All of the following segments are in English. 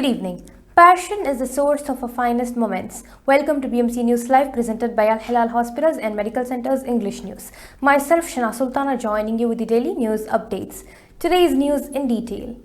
evening. Passion is the source of our finest moments. Welcome to BMC News Live, presented by Al Hilal Hospitals and Medical Centers English News. Myself, Shana Sultana, joining you with the daily news updates. Today's news in detail.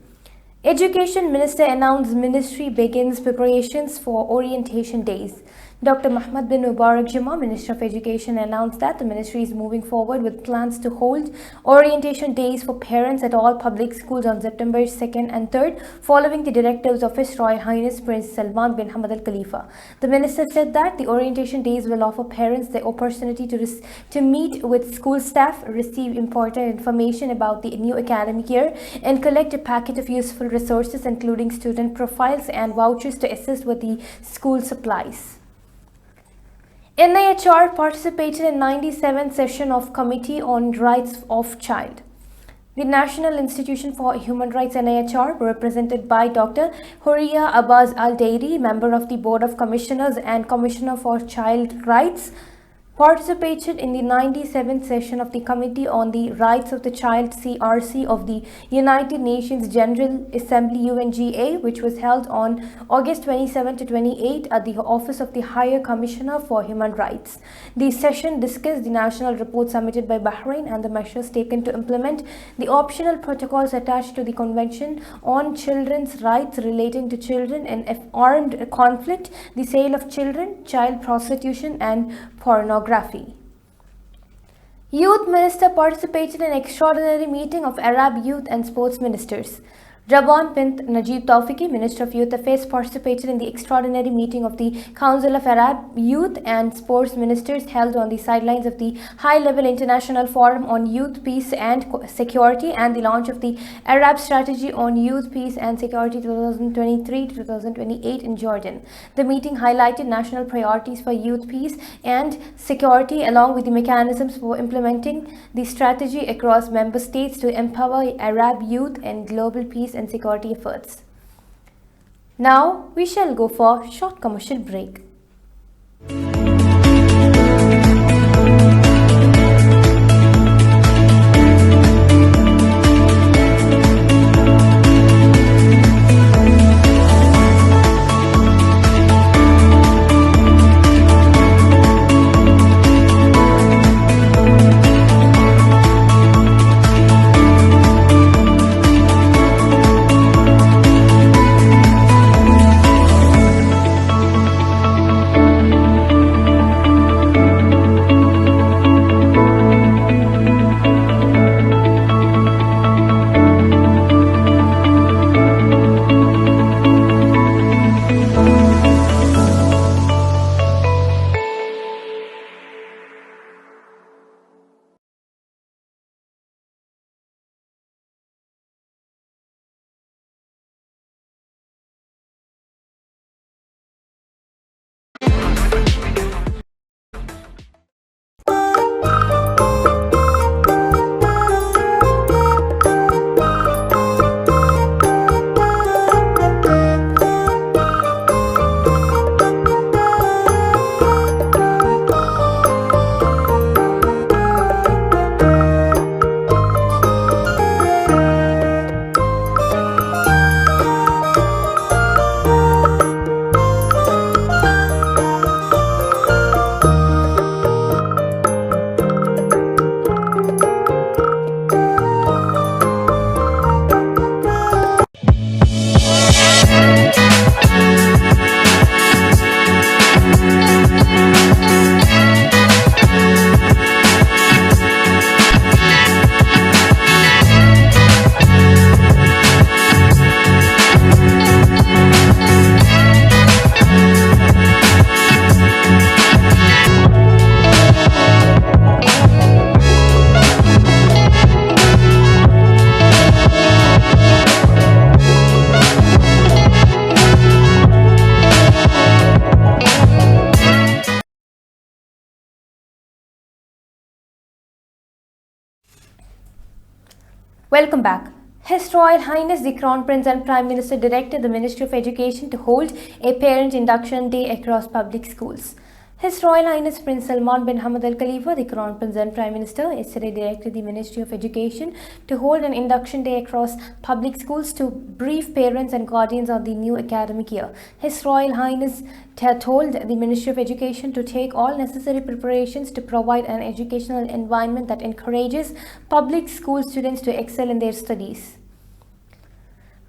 Education Minister announced ministry begins preparations for orientation days. Dr. Muhammad bin Mubarak Juma, Minister of Education, announced that the ministry is moving forward with plans to hold orientation days for parents at all public schools on September 2nd and 3rd, following the directives of His Royal Highness Prince Salman bin Hamad Al Khalifa. The minister said that the orientation days will offer parents the opportunity to meet with school staff, receive important information about the new academic year, and collect a packet of useful resources including student profiles and vouchers to assist with the school supplies. NIHR participated in 97th session of Committee on Rights of Child. The National Institution for Human Rights NIHR, represented by Dr. Huria Abbas Al Dairi, member of the Board of Commissioners and Commissioner for Child Rights, participated in the 97th session of the Committee on the Rights of the Child (CRC) of the United Nations General Assembly (UNGA), which was held on August 27 to 28 at the Office of the Higher Commissioner for Human Rights. The session discussed the national report submitted by Bahrain and the measures taken to implement the optional protocols attached to the Convention on Children's Rights relating to children in armed conflict, the sale of children, child prostitution, and pornography. Youth Minister participated in an extraordinary meeting of Arab youth and sports ministers. Rabban bint Najib Tawfiqi, Minister of Youth Affairs, participated in the extraordinary meeting of the Council of Arab Youth and Sports Ministers held on the sidelines of the high-level International Forum on Youth, Peace and Security and the launch of the Arab Strategy on Youth, Peace and Security 2023-2028 in Jordan. The meeting highlighted national priorities for youth, peace and security along with the mechanisms for implementing the strategy across member states to empower Arab youth and global peace and security efforts. Now we shall go for a short commercial break. Welcome back. His Royal Highness the Crown Prince and Prime Minister directed the Ministry of Education to hold a parent induction day across public schools. His Royal Highness Prince Salman bin Hamad Al Khalifa, the Crown Prince and Prime Minister, yesterday directed the Ministry of Education to hold an induction day across public schools to brief parents and guardians on the new academic year. His Royal Highness told the Ministry of Education to take all necessary preparations to provide an educational environment that encourages public school students to excel in their studies.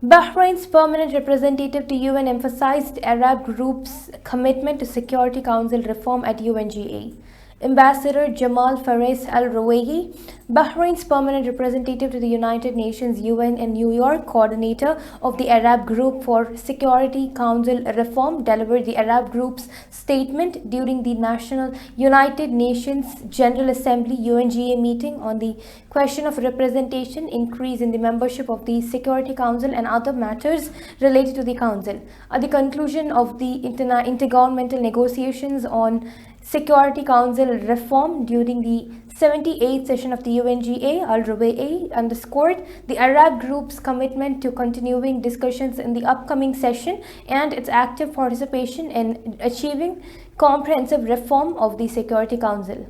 Bahrain's permanent representative to UN emphasized Arab group's commitment to Security Council reform at UNGA. Ambassador Jamal Fares Al Ruwayi, Bahrain's permanent representative to the United Nations UN in New York, coordinator of the Arab Group for Security Council Reform, delivered the Arab Group's statement during the National United Nations General Assembly (UNGA) meeting on the question of representation, increase in the membership of the Security Council and other matters related to the Council. At the conclusion of the intergovernmental negotiations on Security Council reform during the 78th session of the UNGA, Al-Ruwayi underscored the Arab Group's commitment to continuing discussions in the upcoming session and its active participation in achieving comprehensive reform of the Security Council.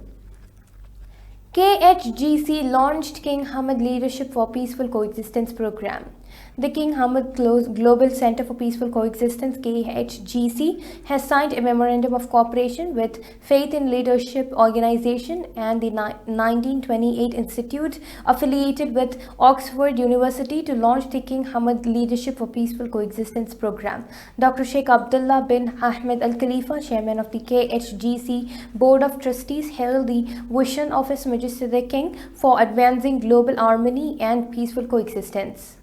KHGC launched King Hamad Leadership for Peaceful Coexistence program. The King Hamad Global Center for Peaceful Coexistence (KHGC) has signed a memorandum of cooperation with Faith in Leadership Organization and the 1928 Institute affiliated with Oxford University to launch the King Hamad Leadership for Peaceful Coexistence program. Dr. Sheikh Abdullah bin Ahmed Al Khalifa, chairman of the KHGC Board of Trustees, hailed the vision of His Majesty the King for advancing global harmony and peaceful coexistence.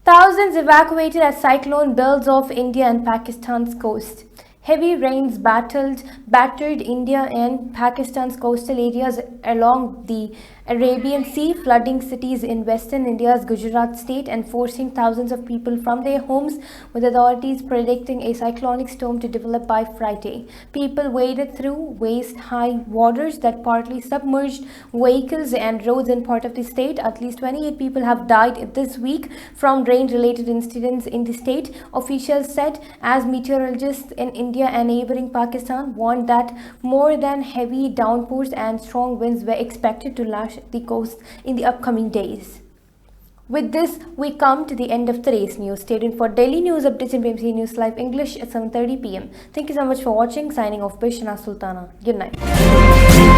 Thousands evacuated as cyclone builds off India and Pakistan's coast. Heavy rains battered India and Pakistan's coastal areas along the Arabian Sea, flooding cities in western India's Gujarat state and forcing thousands of people from their homes, with authorities predicting a cyclonic storm to develop by Friday. People waded through waist-high waters that partly submerged vehicles and roads in part of the state. At least 28 people have died this week from rain-related incidents in the state, officials said, as meteorologists in India and neighboring Pakistan warned that more than heavy downpours and strong winds were expected to lash the coast in the upcoming days. With this, we come to the end of today's news. Stay tuned for daily news updates in BMC News Live English at 7:30 p.m. Thank you so much for watching. Signing off by Shana Sultana. Good night.